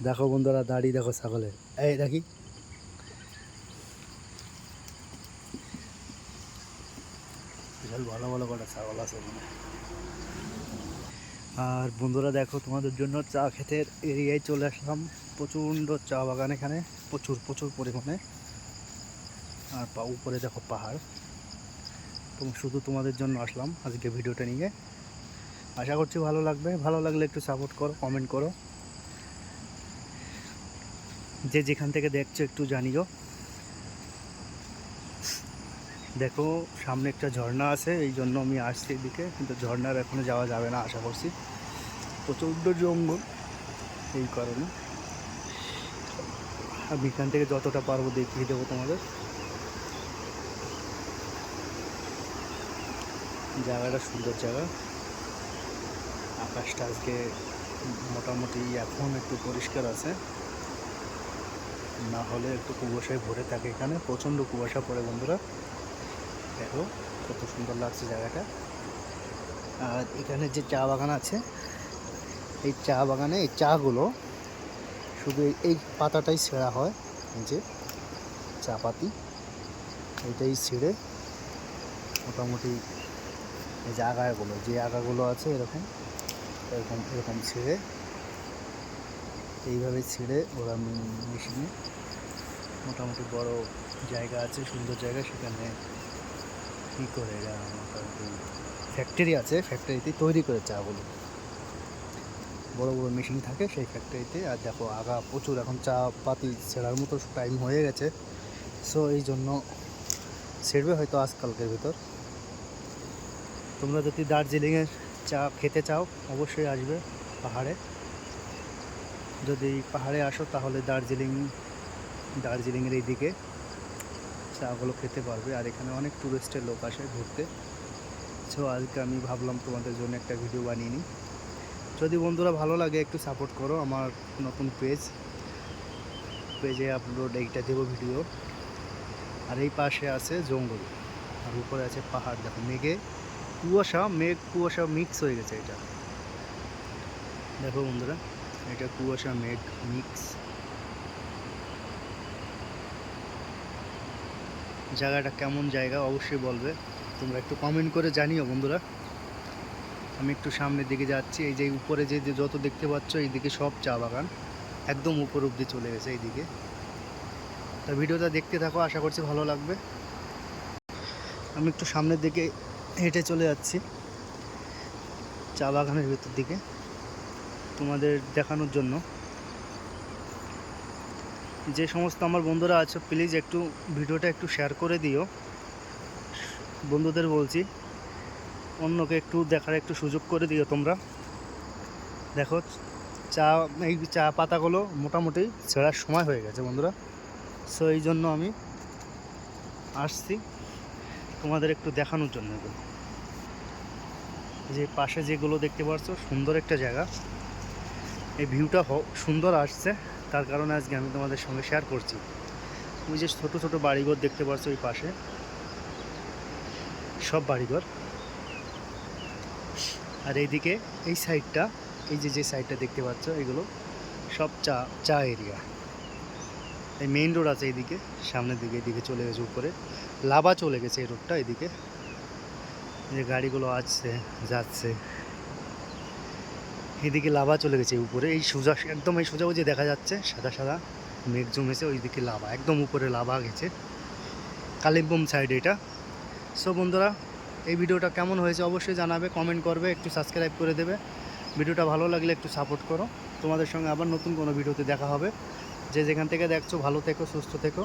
দেখো বন্ধুরা, দাড়ি দেখো ছাগলের, এই দেখি। বিশাল ভালো ভালো কটা ছাগল আছে এখানে। আর বন্ধুরা দেখো, তোমাদের জন্য চা ক্ষেতের এরিয়ায় চলে আসলাম। প্রচণ্ড চা বাগান এখানে, প্রচুর প্রচুর পরিমাণে। আর উপরে দেখো পাহাড়। শুধু তোমাদের জন্য আসলাম আজকে ভিডিওটা নিয়ে। আশা করছি ভালো লাগবে। ভালো লাগলে একটু সাপোর্ট করো, কমেন্ট করো। যে যেখান থেকে দেখছো একটু জানিও। দেখো সামনে একটা ঝর্ণা আছে, এই জন্য আমি আসছি এদিকে, কিন্তু ঝর্ণার এখনো যাওয়া যাবে না আশা করছি। প্রচণ্ড জঙ্গল, এই কারণে আমি এখান থেকে যতটা পারবো দেখিয়ে দেবো তোমাদের। জায়গাটা সুন্দর জায়গা। আকাশটা আজকে মোটামুটি এখন একটু পরিষ্কার আছে, না হলে একটু কুয়াশায় ভরে থাকে। এখানে প্রচণ্ড কুয়াশা পড়ে বন্ধুরা। দেখো কত সুন্দর লাগছে জায়গাটা। আর এখানে যে চা বাগান আছে, এই চা বাগানে এই চাগুলো শুধু এই পাতাটাই ছেঁড়া হয়, এই যে চা পাতি, এইটাই ছেড়ে মোটামুটি এই যে আগাগুলো আছে এরকম এরকম এরকম ছেড়ে, এইভাবে ছেড়ে ওরা মেশিনে, মোটামুটি বড় জায়গা আছে, সুন্দর জায়গা, সেখানে কী করে এরা মোটামুটি ফ্যাক্টরি আছে, ফ্যাক্টরিতে তৈরি করে চাগুলো। বড় বড় মেশিন থাকে সেই ফ্যাক্টরিতে। আর দেখো আগা প্রচুর, এখন চা পাতি ছেঁড়ার মতো টাইম হয়ে গেছে। সো এই জন্য ছেড়বে হয়তো আজকালকের ভিতর। তোমরা যদি দার্জিলিংয়ের চা খেতে চাও অবশ্যই আসবে পাহাড়ে। যদি পাহাড়ে আসো তাহলে দার্জিলিংয়ের এই দিকে চাগুলো খেতে পারবে। আর এখানে অনেক টুরিস্টের লোক আসে ঘুরতে। সো আজকে আমি ভাবলাম তোমাদের জন্য একটা ভিডিও বানিয়ে নিই। যদি বন্ধুরা ভালো লাগে একটু সাপোর্ট করো। আমার নতুন পেজে আপলোড এইটা দেবো ভিডিও। আর এই পাশে আছে জঙ্গল, আর উপরে আছে পাহাড়। দেখো কুয়াশা মিক্স হয়ে গেছে এটা। দেখো বন্ধুরা, এটা কুয়াশা মেঘ মিক্স। জায়গাটা কেমন জায়গা অবশ্যই বলবে, তোমরা একটু কমেন্ট করে জানিও বন্ধুরা। আমি একটু সামনের দিকে যাচ্ছি। এই যে উপরে যে যত দেখতে পাচ্ছ এইদিকে সব চা বাগান, একদম উপর অব্দি চলে গেছে এইদিকে। তা ভিডিওটা দেখতে থাকো, আশা করছি ভালো লাগবে। আমি একটু সামনের দিকে হেঁটে চলে যাচ্ছি চা বাগানের ভেতর দিকে তোমাদের দেখানোর জন্য। যে সমস্ত আমার বন্ধুরা আছো প্লিজ একটু ভিডিওটা একটু শেয়ার করে দিও। বন্ধুদের বলছি, অন্যকে একটু দেখার একটু সুযোগ করে দিও তোমরা। দেখো এই চা পাতাগুলো মোটামুটি ছেঁড়ার সময় হয়ে গেছে বন্ধুরা। সো এই জন্য আমি আসছি তোমাদের একটু দেখানোর জন্য। যে পাশে যেগুলো দেখতে পাচ্ছ সুন্দর একটা জায়গা, এই ভিউটা সুন্দর আসছে, তার কারণে আজকে আমি তোমাদের সঙ্গে শেয়ার করছি। ওই যে ছোটো ছোটো বাড়িঘর দেখতে পাচ্ছ ওই পাশে, সব বাড়িঘর। আর এইদিকে এই সাইডটা, এই যে সাইডটা দেখতে পাচ্ছ এগুলো সব চা এরিয়া। এই মেইন রোড আছে এইদিকে, সামনের দিকে এদিকে চলে গেছে উপরে, লাভা চলে গেছে এই রোডটা। এদিকে যে গাড়িগুলো আসছে যাচ্ছে, এদিকে লাভা চলে গেছে উপরে। এই সোজা একদম এই সোজাগুজি দেখা যাচ্ছে সাদা সাদা মেঘ জমেছে, ওইদিকে লাভা, একদম উপরে লাভা গেছে, কালিম্পং সাইড এটা। সো বন্ধুরা, এই ভিডিওটা কেমন হয়েছে অবশ্যই জানাবে, কমেন্ট করবে, একটু সাবস্ক্রাইব করে দেবে। ভিডিওটা ভালো লাগলে একটু সাপোর্ট করো। তোমাদের সঙ্গে আবার নতুন কোনো ভিডিওতে দেখা হবে। যে যেখান থেকে দেখছো ভালো থেকো, সুস্থ থেকো।